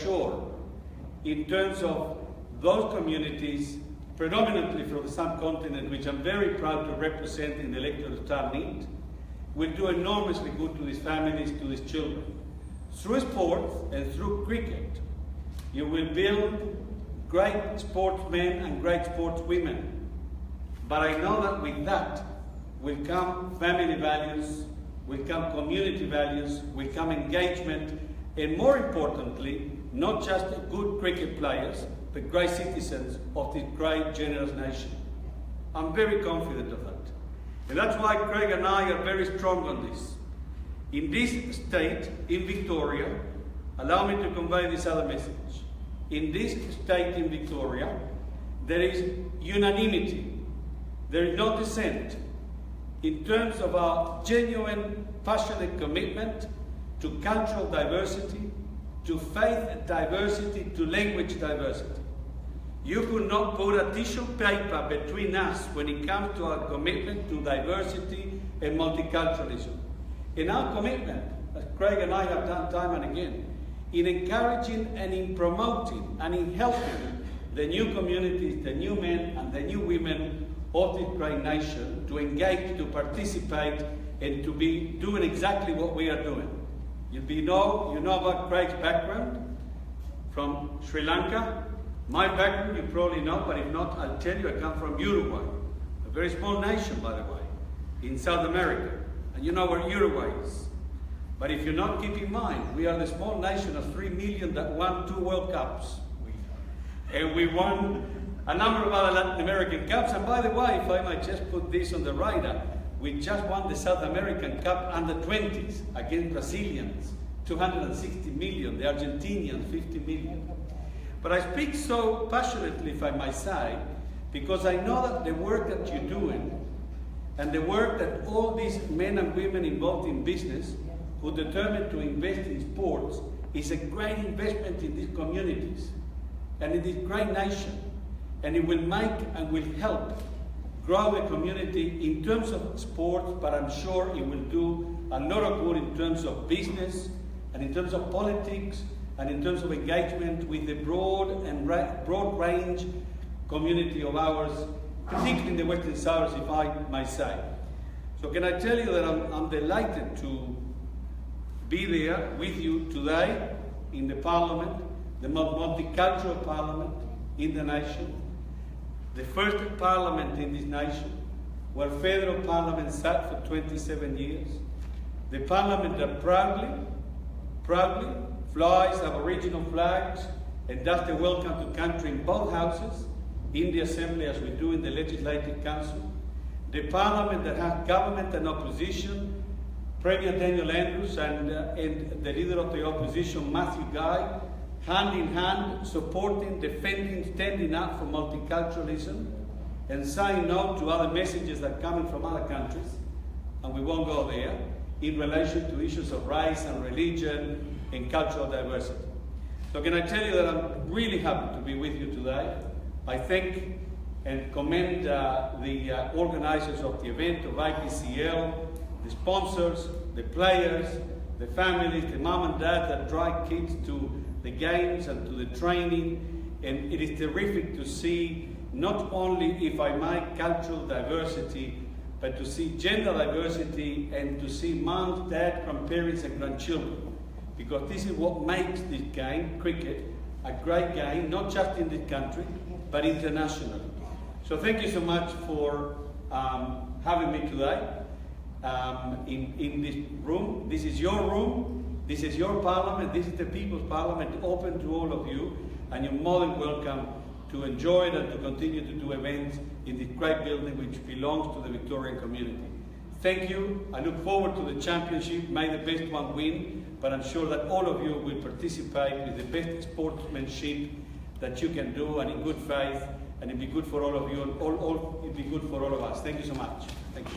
Sure, in terms of those communities, predominantly from the subcontinent, which I'm very proud to represent in the electoral Tarnit, will do enormously good to these families, to these children. Through sports and through cricket, you will build great sportsmen and great sportswomen. But I know that with that will come family values, will come community values, will come engagement, and more importantly, not just good cricket players, but great citizens of this great, generous nation. I'm very confident of that. And that's why Craig and I are very strong on this. In this state, in Victoria, allow me to convey this other message. In this state in Victoria, there is unanimity. There is no dissent in terms of our genuine, passionate commitment to cultural diversity, to faith diversity, to language diversity. You could not put a tissue paper between us when it comes to our commitment to diversity and multiculturalism. In our commitment, as Craig and I have done time and again, in encouraging and in promoting and in helping the new communities, the new men and the new women of this great nation to engage, to participate, and to be doing exactly what we are doing. You know about Craig's background from Sri Lanka. My background you probably know, but if not, I'll tell you, I come from Uruguay, a very small nation, by the way, in South America. And you know where Uruguay is. But if you not keep in mind, we are the small nation of 3 million that won 2 World Cups. And we won a number of other Latin American Cups. And by the way, if I might just put this on the radar, we just won the South American Cup under 20s against Brazilians, 260 million, the Argentinians, 50 million. But I speak so passionately, if I might say, because I know that the work that you're doing and the work that all these men and women involved in business who determined to invest in sports is a great investment in these communities and in this great nation. And it will make and will help grow the community in terms of sports, but I'm sure it will do a lot of good in terms of business and in terms of politics and in terms of engagement with the broad range community of ours, particularly in the Western Suburbs, if I might say. So can I tell you that I'm delighted to be there with you today in the Parliament, the multicultural Parliament in the nation, the first Parliament in this nation, where federal Parliament sat for 27 years, the Parliament that proudly flies Aboriginal flags and does the welcome to country in both houses, in the Assembly as we do in the Legislative Council, the Parliament that has government and opposition, Premier Daniel Andrews and the leader of the opposition, Matthew Guy, hand in hand, supporting, defending, standing up for multiculturalism and saying no to other messages that are coming from other countries, and we won't go there, in relation to issues of race and religion and cultural diversity. So can I tell you that I'm really happy to be with you today. I thank and commend the organizers of the event, of APCL, the sponsors, the players, the families, the mom and dad that drive kids to the games and to the training. And it is terrific to see not only, if I might, cultural diversity, but to see gender diversity and to see moms, dad, grandparents and grandchildren. Because this is what makes this game, cricket, a great game, not just in this country, but internationally. So thank you so much for having me today in this room. This is your room, this is your Parliament, this is the People's Parliament, open to all of you, and you're more than welcome to enjoy it and to continue to do events in this great building which belongs to the Victorian community. Thank you. I look forward to the championship. May the best one win, but I'm sure that all of you will participate with the best sportsmanship that you can do and in good faith, and it'll be good for all of you and it'll be good for all of us. Thank you so much. Thank you.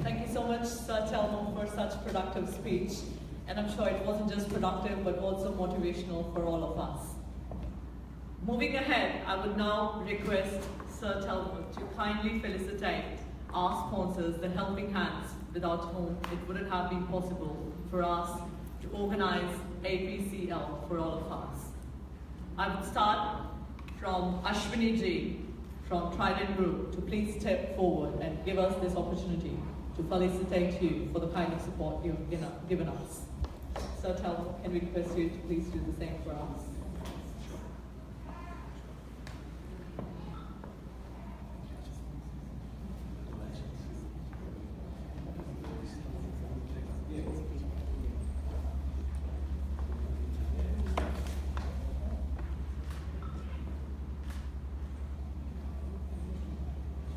Thank you so much, Sir Telmo, for such productive speech. And I'm sure it wasn't just productive, but also motivational for all of us. Moving ahead, I would now request Sir Telmo to kindly felicitate our sponsors, the Helping Hands, without whom it wouldn't have been possible for us to organize APCL for all of us. I would start from Ashwini Ji from Trident Group to please step forward and give us this opportunity to felicitate you for the kind of support you've given us. So Telmo, can we request you to please do the same for us?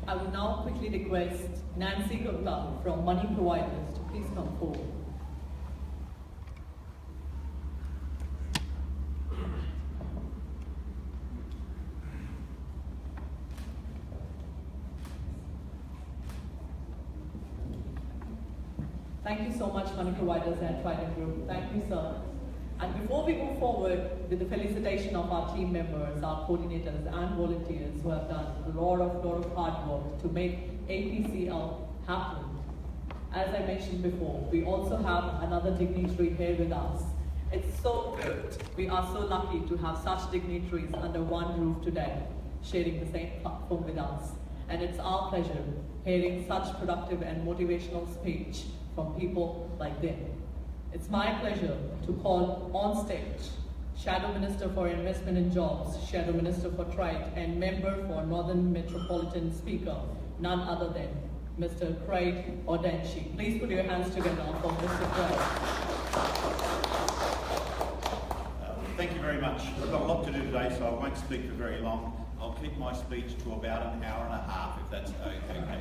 I would now quickly request Nancy Gupta from Money Providers to please come forward. Thank you so much, Money Providers and Trident Group. Thank you, sir. And before we move forward with the felicitation of our team members, our coordinators and volunteers who have done a lot of hard work to make APCL happen, as I mentioned before, we also have another dignitary here with us. It's so good. We are so lucky to have such dignitaries under one roof today, sharing the same platform with us. And it's our pleasure hearing such productive and motivational speech from people like them. It's my pleasure to call on stage Shadow Minister for Investment and Jobs, Shadow Minister for Trade, and Member for Northern Metropolitan Speaker, none other than Mr. Craig Ondhachie. Please put your hands together for Mr. Craig. Thank you very much. We've got a lot to do today, so I won't speak for very long. I'll keep my speech to about an hour and a half, if that's okay.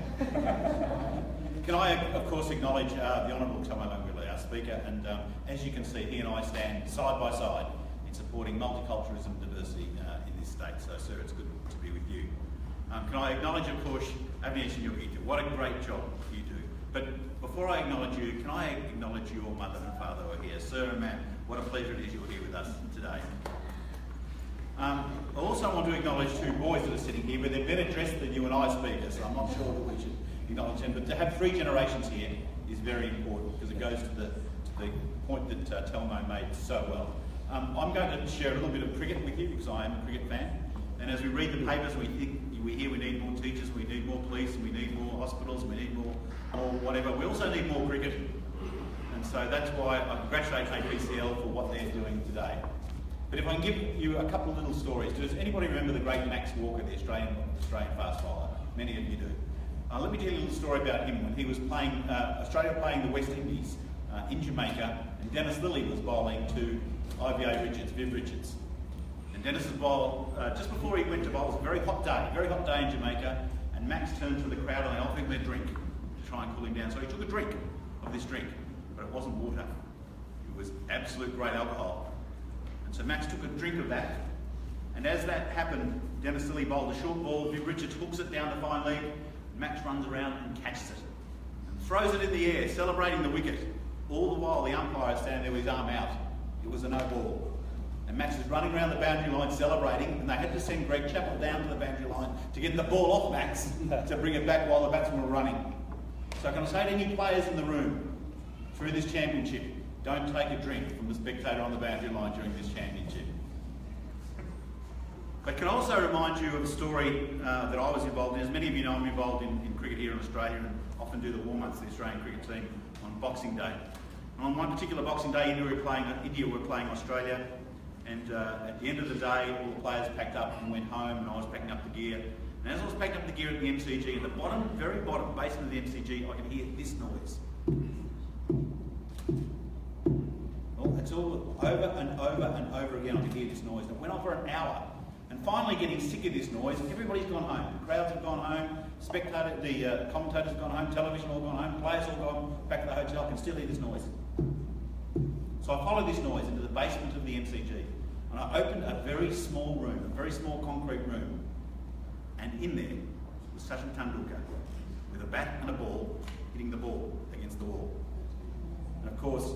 Can I, of course, acknowledge the Honourable Telmo, our Speaker, and as you can see, he and I stand side by side in supporting multiculturalism and diversity in this state. So, sir, it's good to be with you. Can I acknowledge, of course, Avnish and Yogita? What a great job you do. But before I acknowledge you, can I acknowledge your mother and father who are here? Sir and ma'am, what a pleasure it is you're here with us today. I also want to acknowledge two boys that are sitting here, but they're better dressed than you and I, Speaker, so I'm not sure that we should acknowledge them. But to have three generations here is very important because it goes to the point that Telmo made so well. I'm going to share a little bit of cricket with you because I am a cricket fan. And as we read the papers, we hear we need more teachers, we need more police, we need more hospitals, we need more whatever. We also need more cricket. And so that's why I congratulate APCL for what they're doing today. But if I can give you a couple of little stories. Does anybody remember the great Max Walker, the Australian fast bowler? Many of you do. Let me tell you a little story about him. When he was playing, Australia playing the West Indies in Jamaica, and Dennis Lillee was bowling to Viv Richards. And Dennis was bowled, just before he went to bowl, it was a very hot day in Jamaica, and Max turned to the crowd and they offered him a drink to try and cool him down. So he took a drink of this drink, but it wasn't water. It was absolute great alcohol. And so Max took a drink of that, and as that happened, Dennis Lillee bowled a short ball, Viv Richards hooks it down the fine leg, Max runs around and catches it, and throws it in the air, celebrating the wicket. All the while the umpire is standing there with his arm out. It was a no ball. And Max is running around the boundary line celebrating, and they had to send Greg Chappell down to the boundary line to get the ball off Max to bring it back while the batsmen were running. So can I say to any players in the room, through this championship, don't take a drink from the spectator on the boundary line during this championship. But can I also remind you of a story that I was involved in. As many of you know, I'm involved in cricket here in Australia and often do the warm-ups for the Australian cricket team on Boxing Day. And on one particular Boxing Day, India were playing Australia, and at the end of the day, all the players packed up and went home, and I was packing up the gear. And as I was packing up the gear at the MCG, at the very bottom basement of the MCG, I could hear this noise. Well, it's all over and over and over again. I could hear this noise. And it went on for an hour. And finally, getting sick of this noise, everybody's gone home. The crowds have gone home, the commentators have gone home, television all gone home, players all gone back to the hotel. I can still hear this noise. So I followed this noise into the basement of the MCG, and I opened a very small room, a very small concrete room, and in there was Sachin Tendulkar with a bat and a ball, hitting the ball against the wall. And of course,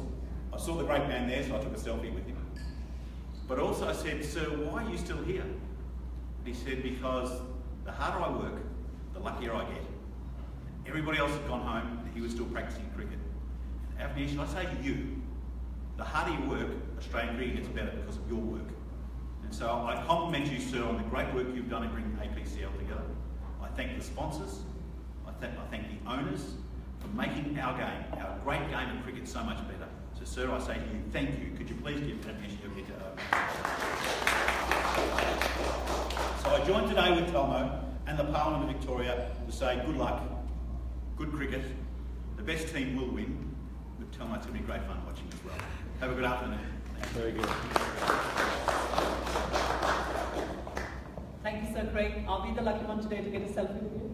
I saw the great man there, so I took a selfie with him. But also I said, "Sir, why are you still here?" And he said, "Because the harder I work, the luckier I get. Everybody else has gone home, and he was still practicing cricket. Avnish, I say to you, the harder you work, Australian cricket gets better because of your work. And so I compliment you, sir, on the great work you've done in bringing APCL together. I thank the sponsors, I thank the owners for making our game, our great game of cricket, so much better. So, sir, I say to you, thank you. Could you please give Avnish your head to So I joined today with Telmo and the Parliament of Victoria to say good luck, good cricket, the best team will win. With Telmo, it's going to be great fun watching as well. Have a good afternoon. Very good. Thank you, Sir Craig. I'll be the lucky one today to get a selfie with you.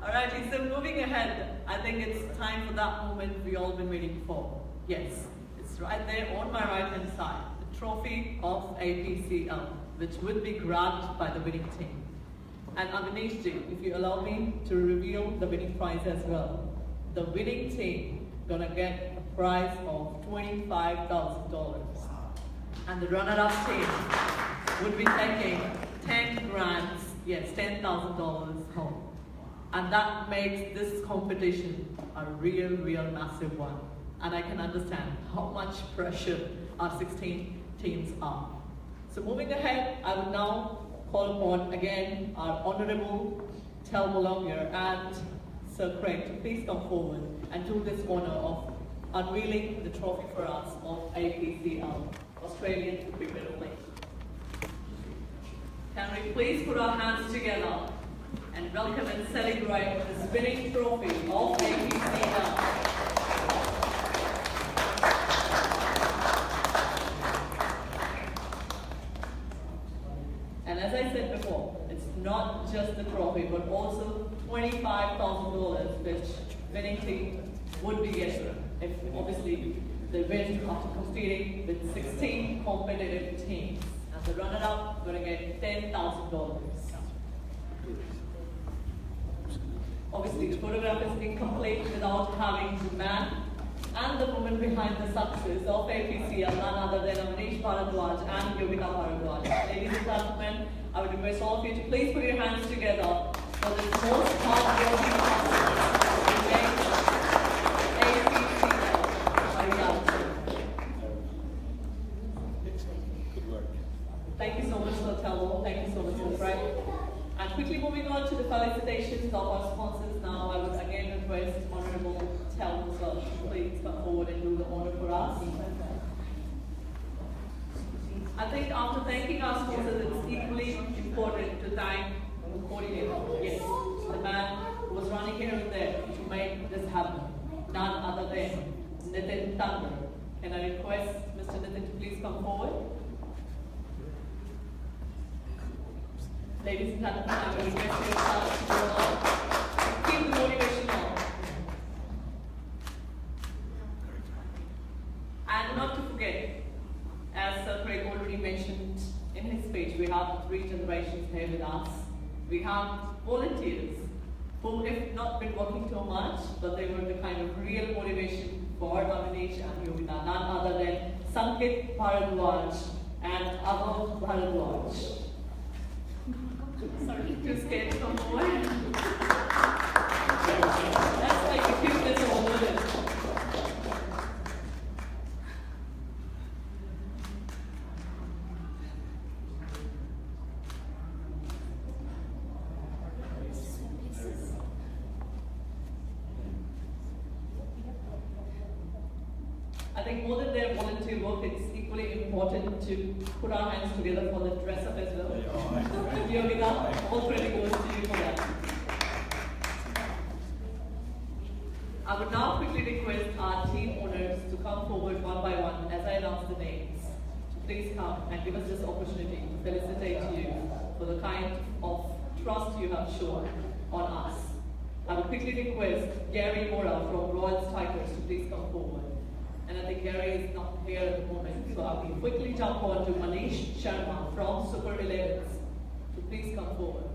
Alrighty, so moving ahead, I think it's time for that moment we've all been waiting for. Yes, it's right there on my right-hand side, the trophy of APCL, which would be grabbed by the winning team. And Avnish ji, if you allow me to reveal the winning prize as well. The winning team gonna get a prize of $25,000. And the runner-up team would be taking 10 grand, yes, $10,000 home. And that makes this competition a real massive one. And I can understand how much pressure our 16 teams are. So moving ahead, I would now call upon again our Honourable Telmo Languiller and Sir Craig to please come forward and do this honour of unveiling the trophy for us of APCL, Australian Premier League. Can we please put our hands together and welcome and celebrate the winning trophy of APCL. And as I said before, it's not just the trophy, but also $25,000 which winning team would be getting if obviously they win after competing with 16 competitive teams. And the runner-up going to get $10,000. Obviously, the photograph is incomplete without having the man and the woman behind the success of APCL, none other than Avnish Bharadwaj and Yogita Bharadwaj. Ladies and gentlemen, I would request all of you to please put your hands together for this most hard-working person to make APCL a reality. Good work. Thank you so much, Sir Telmo. Thank you so much, Sir Craig. And quickly moving on to the felicitations of our sponsors now, I would again request Honourable Telmo to please come forward and do the honour for us. I think after thanking our sponsors, it's equally important to thank the coordinator. Yes, the man who was running here and there to make this happen. None other than Nitin Thunder. Can I request Mr. Nitin to please come forward? Ladies and gentlemen, I will request you to keep the motivation on. And not to forget, as Sir Craig already mentioned in his speech, we have 3 generations here with us. We have volunteers who have not been working too much, but they were the kind of real motivation for Avnish and Yogita, none other than Sankit Bharadwaj and Avo Bharadwaj. Sorry, too scared to come forward. Let's take a few minutes over this. I think more than their volunteer work, it's equally important to put our hands together for the dress up as well. Yogita, all credit goes to you for that. I would now quickly request our team owners to come forward one by one as I announce the names. So please come and give us this opportunity to felicitate you for the kind of trust you have shown on us. I would quickly request Gary Mora from Royal Tigers to please come forward. And I think Gary is not here at the moment, so I will quickly jump on to Manish Sharma from Super 11s. So please come forward.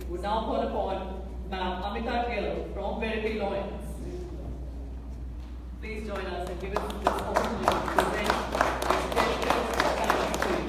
We now call upon Ma'am Amita Gill from Werribee Lions. Please join us and give us this opportunity to present this dedicated to you.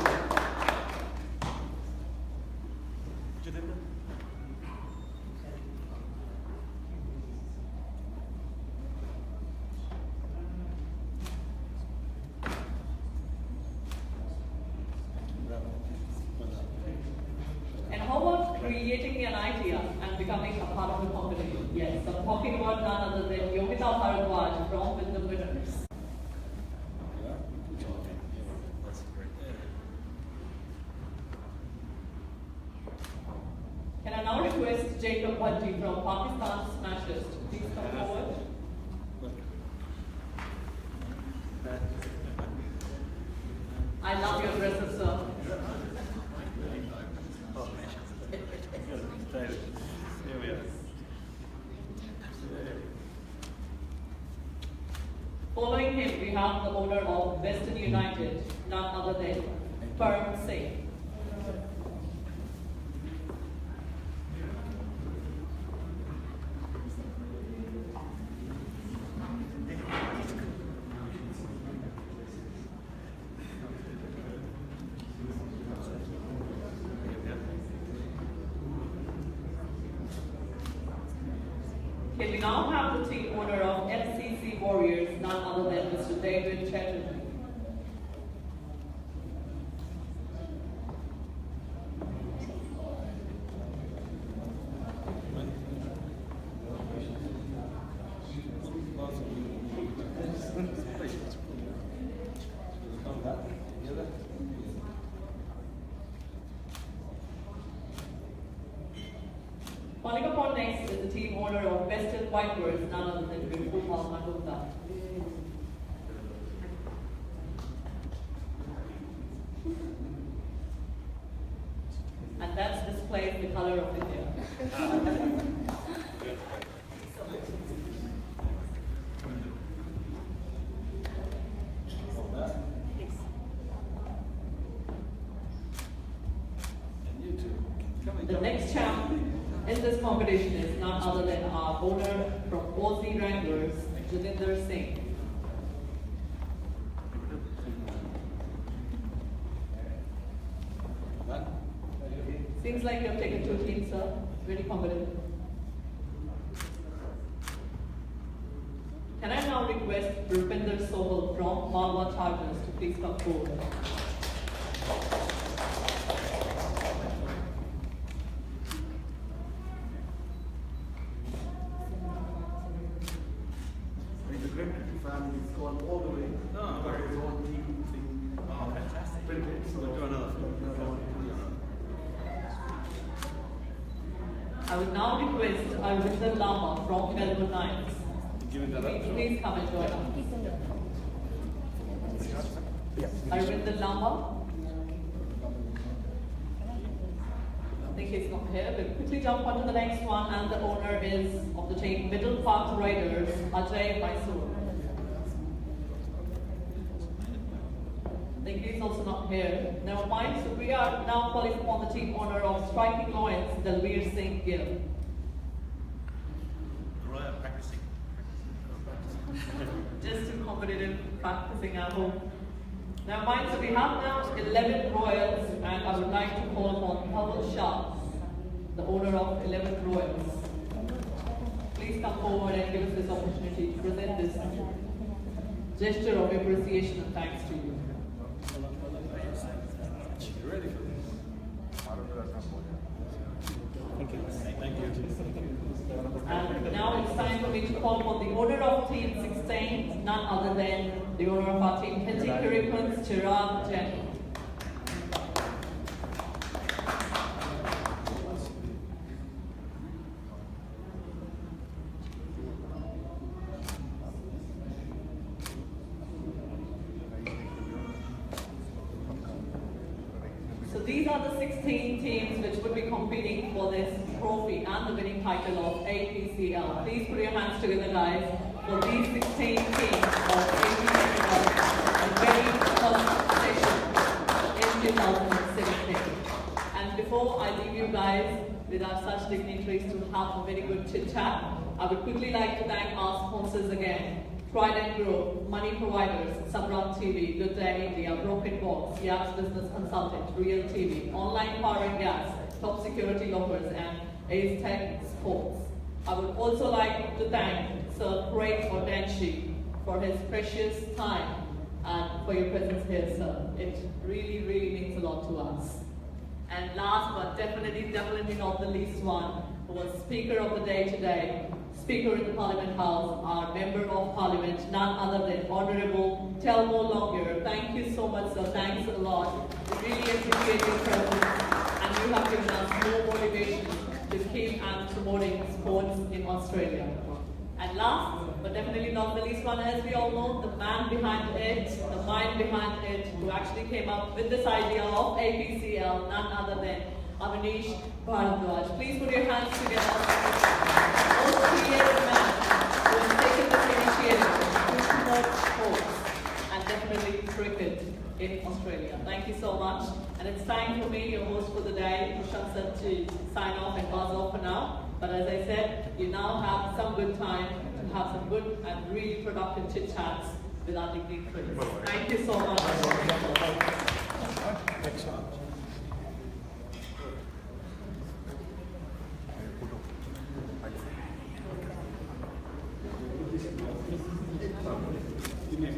Vanita Bharadwaj from with the winners. Can I now request Jacob Bhatti from Pakistan Smashers to please come forward? I love your dresses, sir. Here we are. Following him, we have the owner of Western United, none other than Param Singh. Can we now have the team owner of FCC Warriors, none other than Mr. David Chatterjee. Calling upon next is the team owner of Western Vipers, none other than Victorian Parliament. And that's displayed the color of India. The next champ in this competition is none other than our owner from Aussie Wranglers, Jatinder Singh. Seems like you have taken two teams, sir. Very competitive. Can I now request Rupinder Sohal from Malwa Chargers to please come forward? Family has gone all the way. Got his own team thing. Oh, fantastic. Printed. So We'll do another. I would now request Arvinder Lama from Melbourne Knights. Please come and join us. Arvinder Lama. I think he's not here. We'll quickly jump on to the next one, and the owner is of the team Middle Park Riders, Ajay Mysore. I think he's also not here. Never mind. So we are now calling upon the team owner of Striking Lions, Dalveer Singh Gill. Right, practicing. Just too competitive, practicing at home. Never mind. So we have now 11 Royals, and I would like to call upon Pavel Shah, the owner of 11 Royals. Please come forward and give us this opportunity to present this gesture of appreciation and thanks to you. Thank you. And now it's time for me to call upon the owner of Team 16, none other than the owner of our team, Hetty Kirikans, Chirag Jain. So these are the 16 teams which would be competing for this trophy and the winning title of APCL. Please put your hands together, guys, for these 16 teams of APCL, the very first session in 2017. And before I leave you guys with our such dignitaries to have a very good chit-chat, I would quickly like to thank our sponsors again. Pride and Growth, Money Providers, Sabram TV, Good Day India, Broken Box, Yaps Business Consultant, Real TV, Online Power and Gas, Top Security Lockers, and Ace Tech Sports. I would also like to thank Sir Craig Ondhachie for his precious time and for your presence here, sir. It really, really means a lot to us. And last but definitely not the least one, who was Speaker of the Day today, speaker in the Parliament House, our Member of Parliament, none other than Honourable Telmo Languiller. Thank you so much, sir. Thanks a lot. We really appreciate your presence, and you have given us more motivation to keep and promoting sports in Australia. And last, but definitely not the least one, as we all know, the man behind it, the mind behind it, who actually came up with this idea of APCL, none other than Ondhachie. Please put your hands together. Most creative man who has taken this initiative to promote sports and definitely cricket in Australia. Thank you so much. And it's time for me, your host for the day, Prashansa, to sign off and buzz off for now. But as I said, you now have some good time to have some good and really productive chit-chats with our dignitaries. Thank you so much. Excellent. Give me a